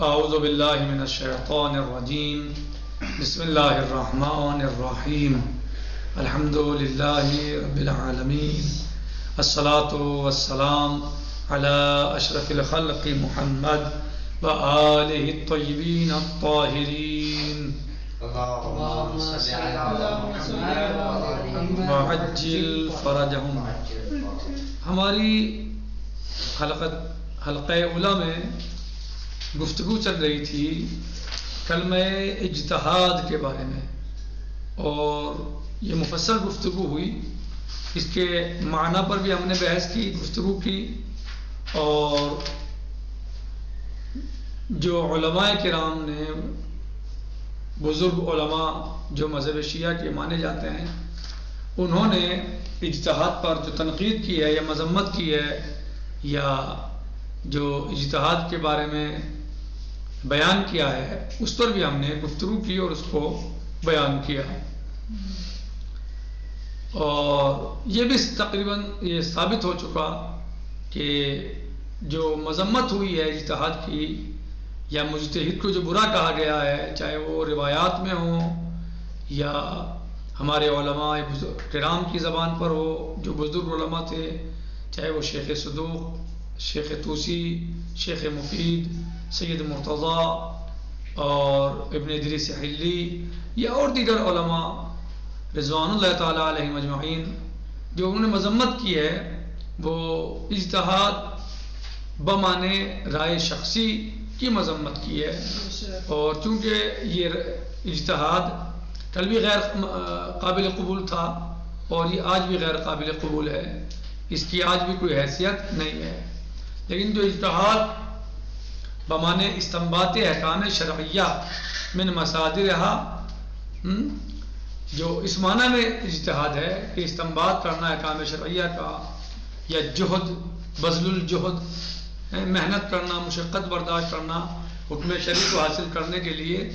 اعوذ باللہ من الشیطان الرجیم بسم اللہ الرحمن الرحیم الحمد للہ رب العالمین الصلاة والسلام علی اشرف الخلق محمد وآلہ الطیبین الطاہرین اللهم صل على محمد وعجل فرجہم۔ ہماری حلقہ اولیٰ میں گفتگو چل رہی تھی کلمہ اجتہاد کے بارے میں، اور یہ مفصل گفتگو ہوئی، اس کے معنی پر بھی ہم نے بحث کی، گفتگو کی، اور جو علماء کرام نے، بزرگ علماء جو مذہب شیعہ کے مانے جاتے ہیں، انہوں نے اجتہاد پر جو تنقید کی ہے یا مذمت کی ہے یا جو اجتہاد کے بارے میں بیان کیا ہے، اس پر بھی ہم نے گفتگو کی اور اس کو بیان کیا، اور یہ بھی تقریباً یہ ثابت ہو چکا کہ جو مذمت ہوئی ہے اجتہاد کی یا مجتہد کو جو برا کہا گیا ہے، چاہے وہ روایات میں ہو یا ہمارے علماء کرام کی زبان پر ہو، جو بزرگ علماء تھے، چاہے وہ شیخ صدوق، شیخ توسی، شیخ مفید، سید مرتضی اور ابن ادریس حلی یا اور دیگر علماء رضوان اللہ تعالیٰ علیہم اجمعین، جو انہوں نے مذمت کی ہے، وہ اجتہاد بمانے رائے شخصی کی مذمت کی ہے، اور چونکہ یہ اجتہاد کل بھی غیر قابل قبول تھا اور یہ آج بھی غیر قابل قبول ہے، اس کی آج بھی کوئی حیثیت نہیں ہے، لیکن جو اجتہاد بمانے استنباط احکام شرعیہ من مصادرہا، جو اس معنی میں اجتہاد ہے کہ استنباط کرنا احکام شرعیہ کا، یا جہد، بذل الجہد، محنت کرنا، مشقت برداشت کرنا حکم شرعی کو حاصل کرنے کے لیے،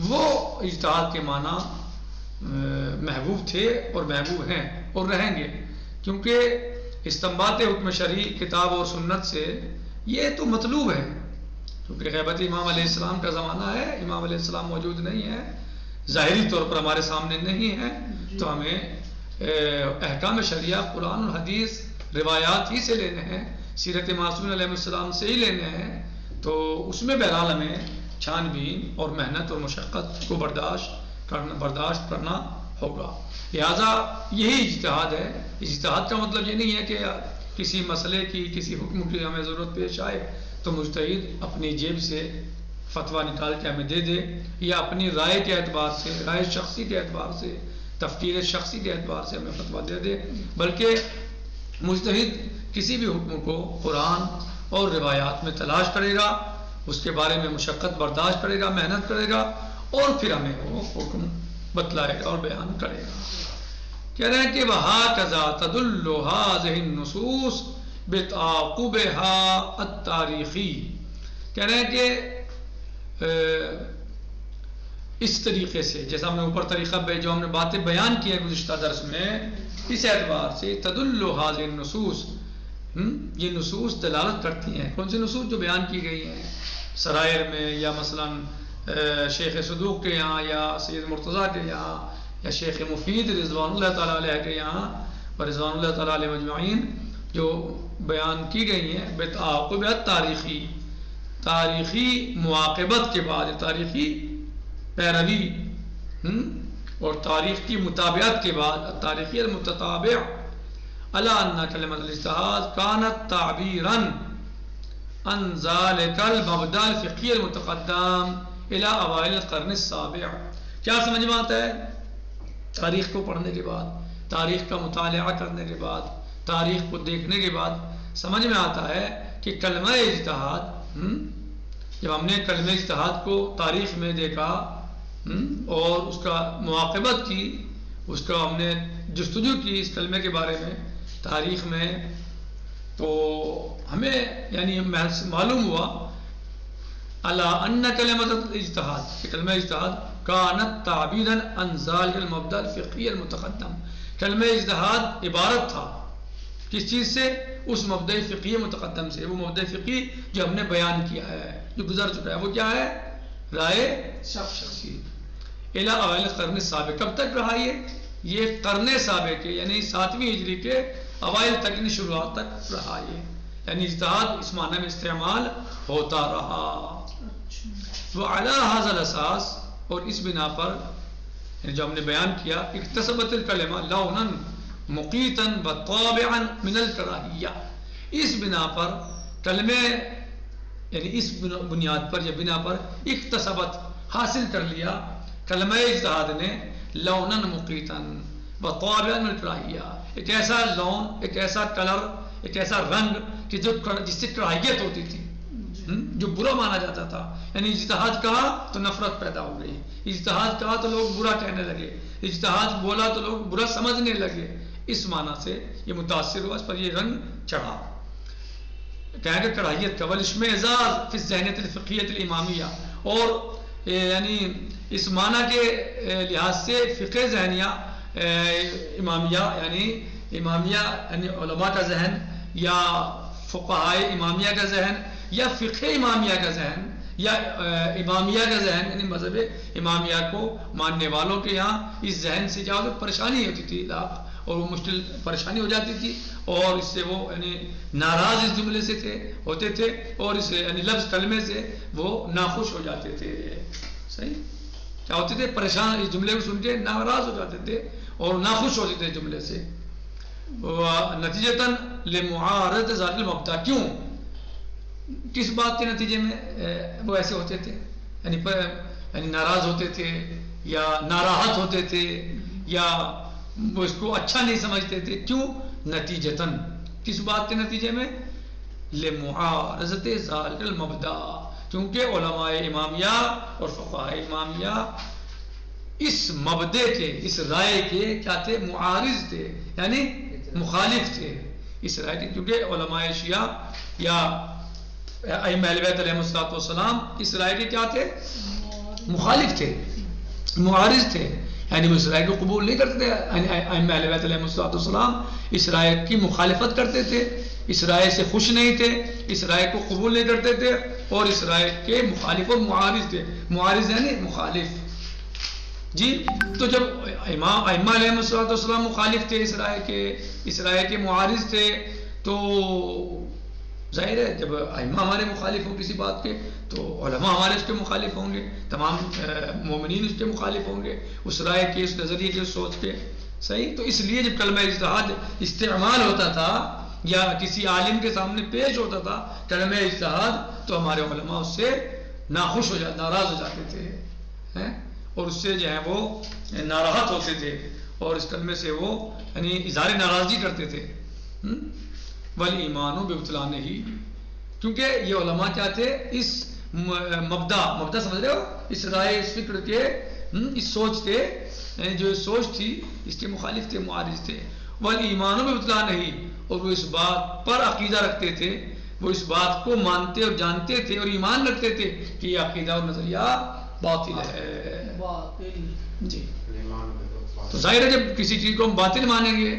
وہ اجتہاد کے معنی محبوب تھے اور محبوب ہیں اور رہیں گے، کیونکہ استنباط حکم شرعی کتاب اور سنت سے یہ تو مطلوب ہے، کیونکہ غیبت امام علیہ السلام کا زمانہ ہے، امام علیہ السلام موجود نہیں ہے، ظاہری طور پر ہمارے سامنے نہیں ہے، تو ہمیں احکام شریعہ قرآن اور حدیث روایات ہی سے لینے ہیں، سیرت معصومین علیہ السلام سے ہی لینے ہیں، تو اس میں بہرحال ہمیں چھان بین اور محنت اور مشقت کو برداشت کرنا ہوگا، لہذا یہی اجتہاد ہے۔ اجتہاد کا مطلب یہ نہیں ہے کہ کسی مسئلے کی، کسی حکم کی ہمیں ضرورت پیش آئے تو مجتہد اپنی جیب سے فتویٰ نکال کے ہمیں دے دے، یا اپنی رائے کے اعتبار سے، رائے شخصی کے اعتبار سے، تفکیر شخصی کے اعتبار سے ہمیں فتویٰ دے دے، بلکہ مجتہد کسی بھی حکم کو قرآن اور روایات میں تلاش کرے گا، اس کے بارے میں مشقت برداشت کرے گا، محنت کرے گا، اور پھر ہمیں وہ حکم بتلائے گا اور بیان کرے گا۔ کہہ رہے ہیں کہ وَهَكَذَا تَدُلُّ هَذِهِ النُّصُوص بِتَعَاقُبِهَا التَّارِيخِي، کہہ رہے ہیں کہ اس طریقے سے، جیسا ہم نے اوپر طریقہ جو ہم نے باتیں بیان کی ہیں گزشتہ درس میں، اس اعتبار سے تدل هذه النصوص، یہ نصوص دلالت کرتی ہیں، کون سی نصوص؟ جو بیان کی گئی ہیں سرائر میں، یا مثلا شیخ صدوق کے یہاں، یا سید مرتضیٰ کے یہاں، یا شیخ مفید رضوان اللہ تعالیٰ علیہ کے یہاں اور رضوان اللہ تعالیٰ علیہ مجمعین، جو بیان کی گئی ہیں بتعاقبات تاریخی، تاریخی مواقبت کے بعد، تاریخی پیروی اور تاریخ کی مطابعت کے بعد، تاریخی المتتابع علی ان کلمۃ الاجتہاد کانت تعبیرا عن ذلک المبدأ الفقہی المتقدم الی اوائل القرن السابع۔ کیا سمجھ میں آتا ہے؟ تاریخ کو پڑھنے کے بعد، تاریخ کا مطالعہ کرنے کے بعد، تاریخ کو دیکھنے کے بعد سمجھ میں آتا ہے کہ کلمہ اجتہاد، جب ہم نے کلمہ اجتہاد کو تاریخ میں دیکھا اور اس کا مواقبت کی، اس کا ہم نے جستجو کی اس کلمے کے بارے میں تاریخ میں، تو ہمیں یعنی معلوم ہوا الا ان کلمۃ الاجتہاد، کہ کلمہ اجتہاد کانت تعبیرا عن ذلک المبدأ الفقہی المتقدم، کلمہ اجتہاد عبارت تھا کس چیز سے؟ اس مبدأ فقہی متقدم سے. وہ مبدأ فقہی جو ہم نے بیان کیا ہے، جو گزر چکا ہے، وہ کیا ہے؟ رائے شخصی. الی اوائل قرن سابق. کب تک رہا یہ قرن سابق کے یعنی 7ویں ہجری کے اوائل تک، یعنی شروعات تک رہا یہ. یعنی اجتہاد اس معنی میں استعمال ہوتا رہا. وہ علی ھذا الاساس، اور اس بنا پر جو ہم نے بیان کیا، اکتسبت الکلمہ لونا مقیتا وطابعا من الکراہیہ. اس بنا پر کلمے، یعنی اس بنیاد پر یا بنا پر اکتسبت حاصل کر لیا کلمہ اجتہاد نے لونا مقیتا وطابعا من الکراہیہ. ایک ایسا لون، ایک ایسا کلر، ایک ایسا رنگ کہ جس سے کراہیت ہوتی تھی، جو برا مانا جاتا تھا. یعنی اجتہاد کہا تو نفرت پیدا ہو گئی، اجتہاد کہا تو لوگ برا کہنے لگے، اجتہاد بولا تو لوگ برا سمجھنے لگے. اس معنی سے یہ متاثر ہوا، اس پر یہ رنگ چڑھا. کہیں کہ کراہیت کا والاشمئزاز فی الذہنیت الفقہیۃ الامامیہ، اور یعنی اس معنی کے لحاظ سے فقہ ذہنیہ امامیہ، یعنی امامیہ یعنی علماء کا ذہن، یا فقہائے امامیہ کا ذہن، یا فقہ امامیہ کا ذہن، یا امامیہ کا ذہن، یعنی مذہب امامیہ کو ماننے والوں کے یہاں اس ذہن سے جاؤ تو پریشانی ہوتی تھی، اور وہ مشکل پریشانی ہو جاتی تھی، اور اس سے وہ یعنی ناراض اس جملے سے ہوتے تھے، اور اس یعنی لفظ کلمے سے وہ ناخوش ہو جاتے تھے. صحیح کیا ہوتے تھے؟ پریشان، اس جملے کو سن کے ناراض ہو جاتے تھے اور ناخوش ہوتے تھے جملے سے. نتیجتاً لمعارض ذات المبدا. کیوں؟ کس بات کے نتیجے میں وہ ایسے ہوتے تھے؟ یعنی ناراض ہوتے تھے، یا ناراحت ہوتے تھے، یا وہ اس کو اچھا نہیں سمجھتے تھے. کیوں؟ نتیجتاً کس بات کے نتیجے میں؟ لمعارضت ذات المبدا. کیونکہ علماء امامیہ اور فقہاء امامیہ اس مبدے کے، اس رائے کے کیا تھے؟ معارض تھے، یعنی مخالف تھے اس رائے کے. کیونکہ علماء شیعہ یا ائمہ اہل بیت علیہم الصلوۃ والسلام اس رائے کے کیا تھے؟ مخالف تھے، معارض تھے. یعنی وہ اس رائے کو قبول نہیں کرتے تھے. ائمہ اہل بیت علیہم الصلوۃ والسلام اس رائے کی مخالفت کرتے تھے، اس رائے سے خوش نہیں تھے، اس رائے کو قبول نہیں کرتے تھے، اور اس رائے کے مخالف اور معارض تھے. معارض یعنی مخالف. جی تو جب ائمہ علیہم الصلوۃ والسلام مخالف تھے اس رائے کے معارض تھے، تو ظاہر ہے جب ائمہ ہمارے مخالف ہوں کسی بات کے، تو علماء ہمارے اس کے مخالف ہوں گے، تمام مومنین اس کے مخالف ہوں گے، اس رائے کے، اس نظریے کے، اس سوچ کے. صحیح. تو اس لیے جب کلمہ اجتہاد استعمال ہوتا تھا یا کسی عالم کے سامنے پیش ہوتا تھا کلمہ اجتہاد، تو ہمارے علماء اس سے ناخوش ہو جاتے، ناراض ہو جاتے تھے، اور اس سے جو ہے وہ ناراحت ہوتے تھے، اور اس کلمے سے وہ یعنی اظہار ناراضگی کرتے تھے. والایمان ببطلانہ. کیونکہ یہ علماء کیا تھے؟ اس مبدا سمجھ رہے ہو؟ اس رائے، اس فکر کے، اس سوچ کے، جو سوچ تھی اس کے مخالف تھے، معارض تھے. والایمان ببطلانہ. اور وہ اس بات پر عقیدہ رکھتے تھے، وہ اس بات کو مانتے اور جانتے تھے اور ایمان رکھتے تھے کہ یہ عقیدہ اور نظریہ باطل ہے. جی تو ظاہر ہے جب کسی چیز کو ہم باطل مانیں گے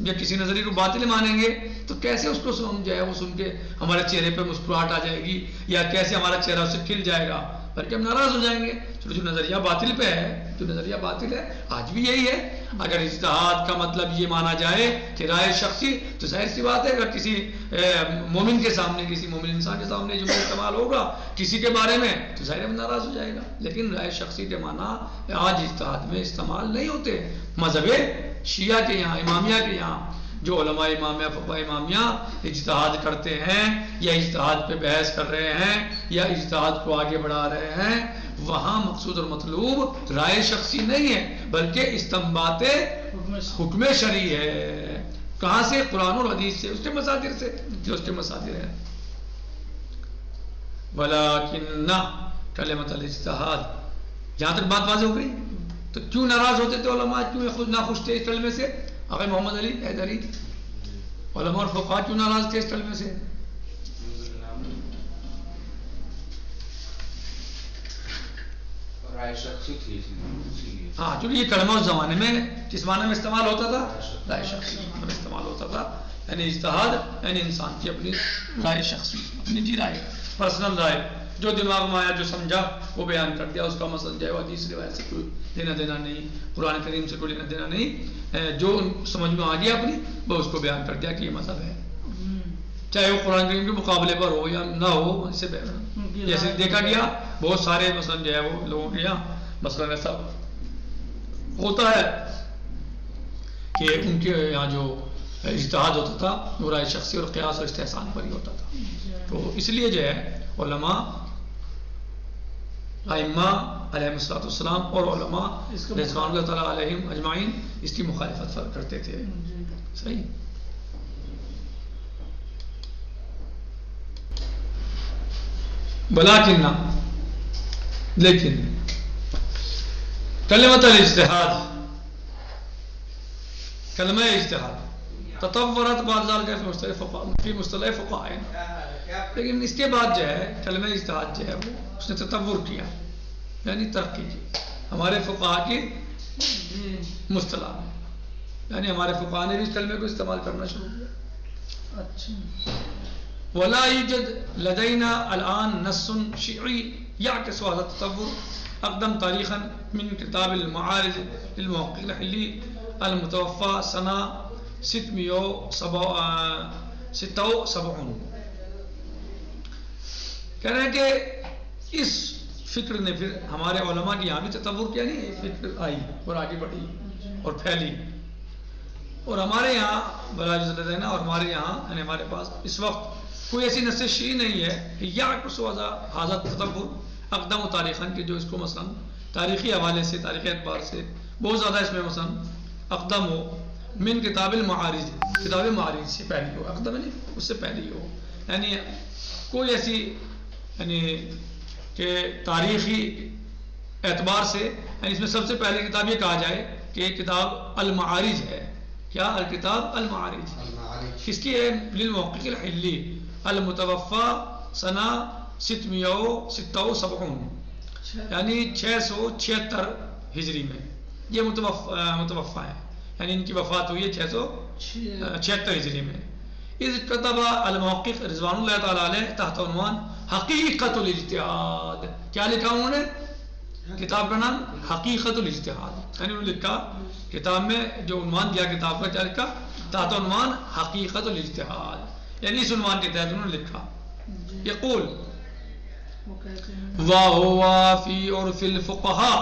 یا کسی نظریے کو باطل مانیں گے تو کیسے اس کو جو ہے وہ سن کے ہمارے چہرے پہ مسکراہٹ آ جائے گی، یا کیسے ہمارا چہرہ اس سے کھل جائے گا، بلکہ ہم ناراض ہو جائیں گے. جو نظریہ باطل پہ ہے، جو نظریہ باطل ہے، آج بھی یہی ہے. اگر اجتہاد کا مطلب یہ مانا جائے کہ رائے شخصی، تو ظاہر سی بات ہے اگر کسی مومن کے سامنے، کسی مومن انسان کے سامنے جو استعمال ہوگا کسی کے بارے میں، تو ظاہر ناراض ہو جائے گا. لیکن رائے شخصی کے معنی آج اجتہاد میں استعمال نہیں ہوتے. مذہب شیعہ کے یہاں، امامیہ کے یہاں جو علماء امامیہ، فقہاء امامیہ اجتہاد کرتے ہیں یا اجتہاد پہ بحث کر رہے ہیں یا اجتہاد کو آگے بڑھا رہے ہیں، وہاں مقصود اور مطلوب رائے شخصی نہیں ہے، بلکہ استنباط حکم شرعی ہے. کہاں سے؟ قرآن اور حدیث سے، اس کے مصادر سے، جو اس کے مصادر ہیں. ولیکن کلمۃ الاجتہاد. یہاں تک بات واضح ہو گئی. تو کیوں ناراض ہوتے تھے علماء؟ کیوں خود ناخوش تھے اس کلمے سے؟ آقا محمد علی حیدری، علماء اور فقہاء کیوں ناراض تھے اس کلمے سے؟ ہاں، چونکہ یہ کلمہ اس زمانے میں کس معنی میں استعمال ہوتا تھا؟ رائے شخصی میں استعمال ہوتا تھا. یعنی اجتہاد یعنی انسان کی اپنی رائے شخصی، اپنی جی رائے، پرسنل رائے، جو دماغ میں آیا، جو سمجھا وہ بیان کر دیا، اس کا مسئلہ جو ہے وہ حدیث روایت سے کوئی لینا دینا نہیں، قرآن کریم سے کوئی لینا دینا نہیں، جو سمجھ میں آ گیا اپنی وہ اس کو بیان کر دیا کہ یہ مذہب ہے، چاہے وہ قرآن کریم کے مقابلے پر ہو یا نہ ہو، اس سے جیسے دیکھا گیا بہت سارے مثلا جو ہے وہ لوگوں کے یہاں مثلا ایسا ہوتا ہے کہ ان کے یہاں جو اجتہاد ہوتا تھا وہ رائے شخصی اور قیاس اور استحسان پر ہی ہوتا تھا، تو اس لیے جو ہے علماء ائمہ علیہ السلام اور علماء رضوان اللہ تعالیٰ علیہم اجمعین اس کی مخالفت کرتے تھے. صحیح. بلاکن لیکن کلمۃ الاجتہاد، کلمہ اجتہاد تطورت بعد ذلك فی مصطلح فقہاء، لیکن اس کے بعد جو ہے کلمہ اجتہاد جو ہے وہ اس نے تطور کیا، یعنی ترقی کی ہمارے فقہاء کی مصطلح میں، یعنی ہمارے فقہاء نے بھی اس کلمے کو استعمال کرنا شروع کیا. ولا يوجد لدينا الآن نص شيعي يعكس هذا التطور أقدم تاريخا من كتاب المعارض للمحقق الحلي المتوفى سنة 676. کہہ رہے ہیں کہ اس فکر نے پھر ہمارے علماء کی یہاں بھی تطور کیا، نہیں فکر آئی اور آگے بڑھی اور پھیلی، اور ہمارے یہاں بلا جز لدینا اور ہمارے یہاں یعنی ہمارے پاس اس وقت کوئی ایسی نص شیعی نہیں ہے کہ یا کچھ حاضر تطور اقدم و تاریخاً کہ جو اس کو مثلا تاریخی حوالے سے، تاریخی اعتبار سے بہت زیادہ اس میں مثلا اقدم ہو من کتاب المعارض، کتاب معارض سے پہلی ہو، اقدم نہیں اس سے پہلی ہو، یعنی کوئی ایسی یعنی کہ تاریخی اعتبار سے یعنی اس میں سب سے پہلی کتاب یہ کہا جائے کہ کتاب المعارض ہے. کیا الکتاب المعارض کس کی ہے؟ للمحقق الحلی المتوفى سنہ 676 یعنی 676 ہجری میں یہ متوفى ہے، یعنی ان کی وفات ہوئی ہے 676 ہجری میں. اذ کتب المحقق رضوان اللہ تعالیٰ علیہ تحت عنوان حقیقت الاجتہاد، کیا لکھا انہوں نے؟ کتاب کا نام حقیقت الاجتہاد، یعنی انہوں نے لکھا کتاب میں جو عنوان دیا کتاب کا، کیا لکھا؟ تحت عنوان حقیقت الاجتہاد، یعنی اس عنوان کے تحت انہوں نے لکھا. یقول وَهُوَ فِي عُرْفِ الْفُقَهَاءِ،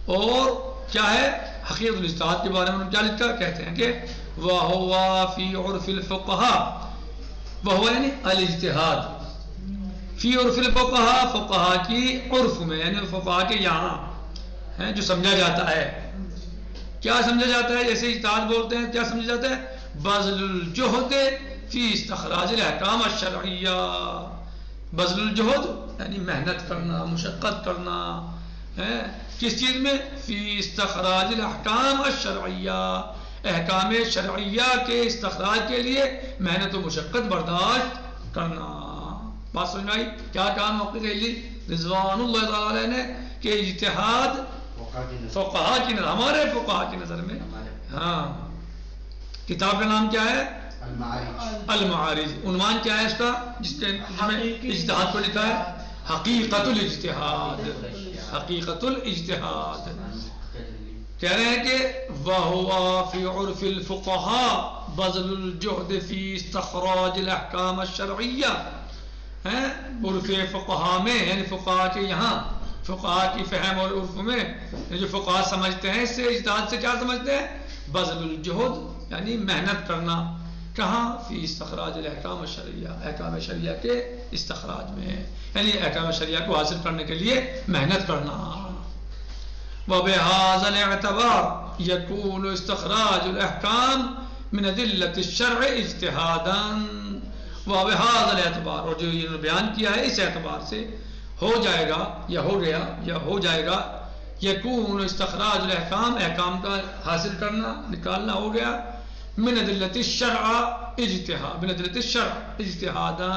اور کیا ہے حقیقت الاجتہاد کے بارے میں انہوں نے کیا لکھا؟ کہتے ہیں کہ وَهُوَ فِي عُرْفِ الْفُقَهَاءِ، وَهُوَ یعنی الاجتہاد، فی عرف الفقہاء فقہاء کی عرف میں، یعنی فقہاء کے یہاں ہے جو سمجھا جاتا ہے. کیا سمجھا جاتا ہے؟ جیسے اجتہاد بولتے ہیں کیا سمجھا جاتا ہے؟ بذل الجہد فی استخراج الاحکام الشرعیہ، بذل الجہد یعنی محنت کرنا، مشقت کرنا ہے کس چیز میں؟ فی استخراج الاحکام الشرعیہ، احکام شرعیہ کے استخراج کے لیے محنت و مشقت برداشت کرنا. بات سمجھ میں آئی؟ کیا کہا محقق حلی رضوان اللہ تعالیٰ علیہ نے کہ اجتہاد فقہاء کی نظر، ہمارے فقہاء کی نظر میں، ہاں کتاب کا نام کیا ہے؟ المعارض. عنوان کیا ہے اس کا جس میں اجتہاد کو لکھا ہے؟ حقیقت الاجتہاد، حقیقت الاجتہاد. کہہ رہے ہیں کہ وَهُوَ فِي عُرْفِ الْفُقَهَاءِ بَذْلُ الْجُهْدِ فِي اسْتِخْرَاجِ الْأَحْكَامِ الشَّرْعِيَّةِ، عرف فقہاء میں یعنی فقہاء کے یہاں، فقہاء کی فہم اور عرف میں جو فقہاء سمجھتے ہیں اس سے اجتہاد سے کیا سمجھتے ہیں؟ بذل الجہد یعنی محنت کرنا. کہاں؟ فی استخراج الاحکام الشرعیہ، احکام شرعیہ کے استخراج میں، یعنی احکام شرعیہ کو حاصل کرنے کے لیے محنت کرنا. وبهذا الاعتبار يكون استخراج الاحکام من ادلة الشرع اجتہادا. وبهذا الاعتبار، اور جو انہوں نے بیان کیا ہے اس اعتبار سے ہو جائے گا یا ہو گیا یا ہو جائے گا یکون استخراج الاحکام، احکام کا حاصل کرنا نکالنا ہو گیا من ادلۃ الشرع اجتہاد، من ادلۃ الشرع اجتہادا،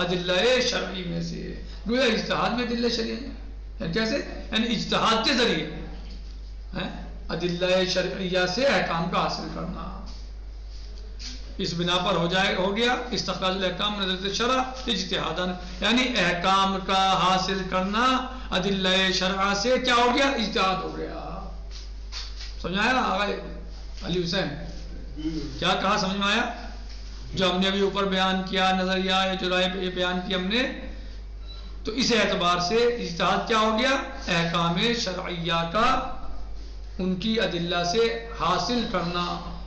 ادلہ شرعی میں سے. گویا اجتہاد میں ادلہ شرعی ہے، کیسے؟ یعنی اجتہاد کے ذریعے ادلہ شرعیہ سے احکام کا حاصل کرنا. اس بنا پر ہو گیا استخراج الاحکام من ادلۃ الشرع اجتہادا، یعنی احکام کا حاصل کرنا ادلہ شرع سے کیا ہو گیا؟ اجتہاد ہو گیا۔ سمجھ آیا آقا علی حسین؟ کیا کہا سمجھ میں آیا؟ جو ہم نے ابھی اوپر بیان کیا نظریہ جو رائے بیان کی ہم نے، تو اس اعتبار سے اجتہاد کیا ہو گیا؟ احکام شرعیہ کا ان کی ادلہ سے حاصل کرنا،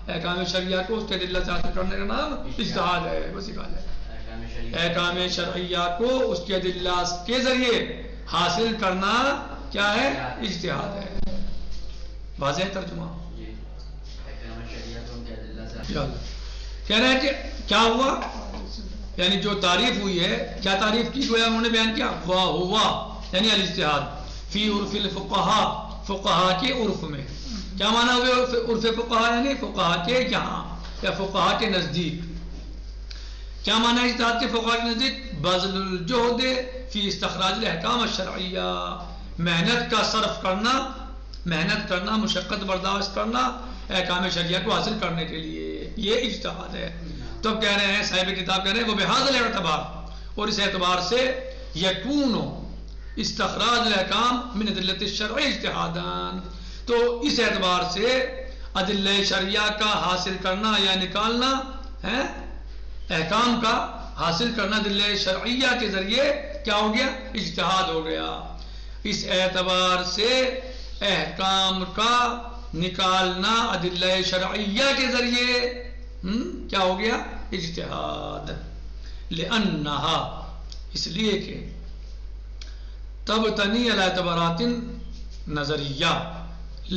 احکام شرعیہ کو اس کے ادلہ سے حاصل کرنے کا نام اجتہاد ہے۔ بس یہ بات ہے، احکام شرعیہ کو اس کے ادلہ کے ذریعے حاصل کرنا کیا ہے؟ اجتہاد ہے۔ واضح ترجمہ؟ کہہ رہے ہیں کہ کیا ہوا، یعنی جو تعریف ہوئی ہے، کیا تعریف کی گویا انہوں نے بیان کیا؟ ہوا یعنی الاجتہاد فی عرف الفقہاء، فقہاء کے عرف میں۔ کیا معنی ہوئے عرف فقہاء؟ یعنی فقہاء کے یہاں یا فقہاء کے نزدیک۔ کیا معنی ہے اجتہاد کے فقہاء کے نزدیک؟ بذل الجہد فی استخراج الاحکام الشرعیہ، محنت کا صرف کرنا، محنت کرنا، مشقت برداشت کرنا احکام شرعیہ کو حاصل کرنے کے لیے، یہ اجتہاد ہے۔ تو اب کہہ رہے ہیں صاحب کتاب کہہ رہے ہیں وہ بہذا الاعتبار، اور اس اعتبار سے یکون استخراج الاحکام من ادلۃ الشرع اجتہادا، تو اس اعتبار سے ادلہ شرعیہ کا حاصل کرنا یا نکالنا ہے، احکام کا حاصل کرنا ادلہ شرعیہ کے ذریعے کیا ہو گیا؟ اجتہاد ہو گیا۔ اس اعتبار سے احکام کا نکالنا ادلہ شرعیہ کے ذریعے کیا ہو گیا؟ اجتہاد۔ لأنہا، اس لیے کہ تبتنی علی اعتبارات نظریہ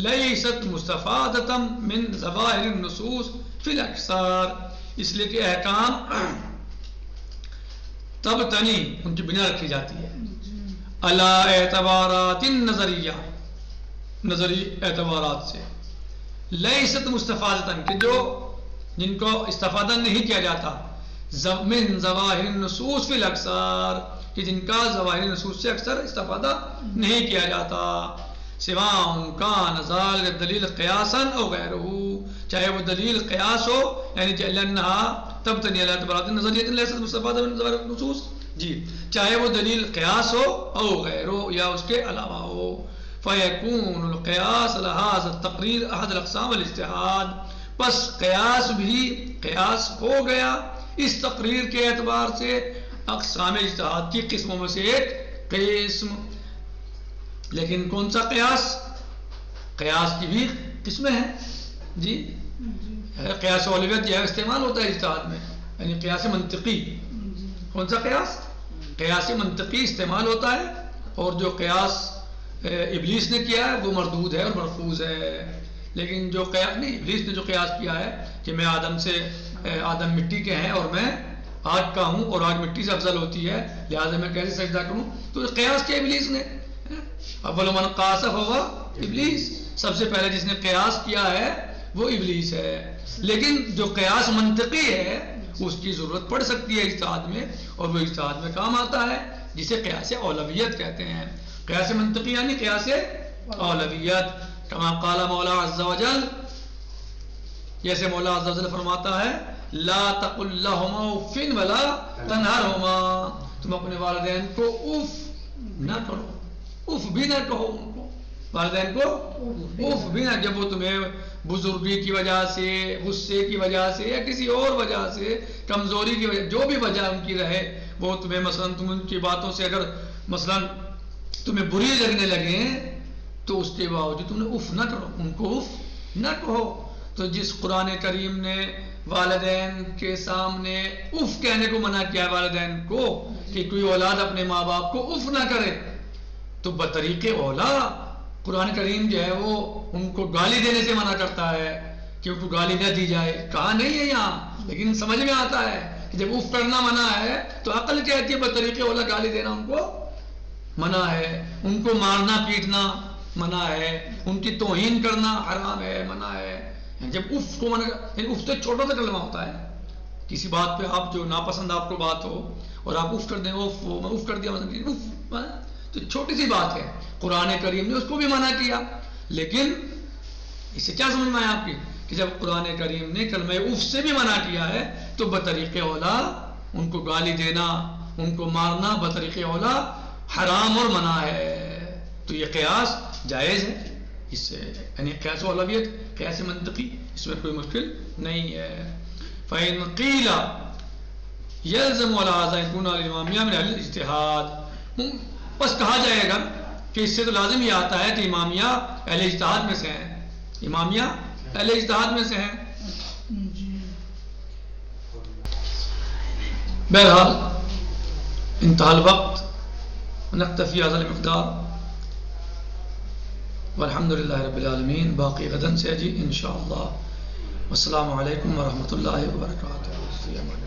لیست مستفادۃ من ظواہر النصوص فی الاکثار، اس لیے کہ احکام تبتنی ان کی بنا رکھی جاتی ہے علی اعتبارات نظریہ، نظری اعتبارات سے، لیست مستفادۃ، کہ جو جن کو استفادہ نہیں کیا جاتا، من ظواہر النصوص فی الاکثار، کہ جن کا ظواہر نصوص سے اکثر استفادہ نہیں کیا جاتا، سواء کان ذلک دلیل قیاسا او غیرہ، چاہے وہ دلیل قیاس ہو، یعنی لانہا تبتنی علی اعتبارات نظریہ لیست مستفادہ من ظواہر النصوص، جی چاہے وہ دلیل قیاس ہو او غیرہ یا اس کے علاوہ ہو، فیکون القیاس علی ھذا التقریر احد الاقسام الاجتہاد، بس قیاس بھی قیاس ہو گیا اس تقریر کے اعتبار سے اقسام اجتہاد کی قسموں میں سے ایک قسم۔ لیکن کون سا قیاس؟ قیاس کی بھی قسمیں ہیں جی، قیاس اولویت یہ استعمال ہوتا ہے اجتہاد میں، یعنی قیاس منطقی۔ کون سا قیاس؟ قیاس منطقی استعمال ہوتا ہے، اور جو قیاس ابلیس نے کیا ہے وہ مردود ہے اور مرفوض ہے۔ لیکن جو قیاس نہیں، ابلیس نے جو قیاس کیا ہے کہ میں آدم مٹی کے ہیں اور میں آگ کا ہوں اور آگ مٹی سے افضل ہوتی ہے، لہٰذا میں کیسے سجدہ کروں، تو قیاس کیا ابلیس نے؟ اول من قاس فہو ابلیس، سب سے پہلے جس نے قیاس کیا ہے وہ ابلیس ہے۔ لیکن جو قیاس منطقی ہے اس کی ضرورت پڑ سکتی ہے اجتہاد میں، اور وہ اجتہاد میں کام آتا ہے، جسے قیاس اولویت کہتے ہیں۔ قیاس منطقی یعنی قیاس اولویت، کما قال مولا عز وجل، جیسے مولا عز وجل فرماتا ہے لا تقل لهما اف ولا تنهرهما، تم اپنے والدین کو اف نہ کرو، اف بھی نہ کہو ان کو، والدین کو اف بھی نہ، جب وہ تمہیں بزرگی کی وجہ سے، غصے کی وجہ سے یا کسی اور وجہ سے، کمزوری کی وجہ، جو بھی وجہ ان کی رہے، وہ تمہیں مثلا تم ان کی باتوں سے اگر مثلا تمہیں بری لگنے لگے تو اس کے باوجود تم نے اف نہ کرو، ان کو اف نہ کہو۔ تو جس قرآن کریم نے والدین کے سامنے اف کہنے کو منع کیا ہے والدین کو، کہ کوئی اولاد اپنے ماں باپ کو اف نہ کرے، تو بطریق اولا قرآن کریم جو ہے وہ ان کو گالی دینے سے منع کرتا ہے کہ ان کو گالی نہ دی جائے۔ کہا نہیں ہے یہاں، لیکن سمجھ میں آتا ہے کہ جب اف کرنا منع ہے تو عقل کہتی ہے بطریق اولا گالی دینا ان کو منع ہے، ان کو مارنا پیٹنا منع ہے، ان کی توہین کرنا حرام ہے، منع ہے۔ جب اف کو منع، یعنی اف تو چھوٹا سا کلمہ ہوتا ہے، کسی بات پہ آپ جو ناپسند آپ کو بات ہو اور آپ اف کر دیں، اف میں اف کر دیا، اف تو چھوٹی سی بات ہے، قرآن کریم نے اس کو بھی منع کیا۔ لیکن اس سے کیا سمجھ میں آیا آپ کی کہ جب قرآن کریم نے کلمہ اف سے بھی منع کیا ہے تو بطریق اولا ان کو گالی دینا، ان کو مارنا بطریق اولا حرام اور منع ہے. تو یہ قیاس جائز ہے، اس سے یعنی قیاس و اولویت، قیاس منطقی، اس میں کوئی مشکل نہیں ہے. فَإِنْ قِيلَ يَلْزَمُ عَلَى هَذَا يَكُونَ الْإِمَامِيَّةُ مِنْ أَهْلِ الْاجْتِهَادِ. بس کہا جائے گا کہ اس سے تو لازم یہ آتا ہے کہ امامیہ اہل اجتہاد میں سے ہیں، امامیہ اہل اجتہاد میں سے ہیں. بہرحال انتہا الوقت، نکتفی هذا المقدار والحمد للہ رب العالمین. باقی غدن سے جی انشاءاللہ. والسلام علیکم ورحمۃ اللہ وبرکاتہ.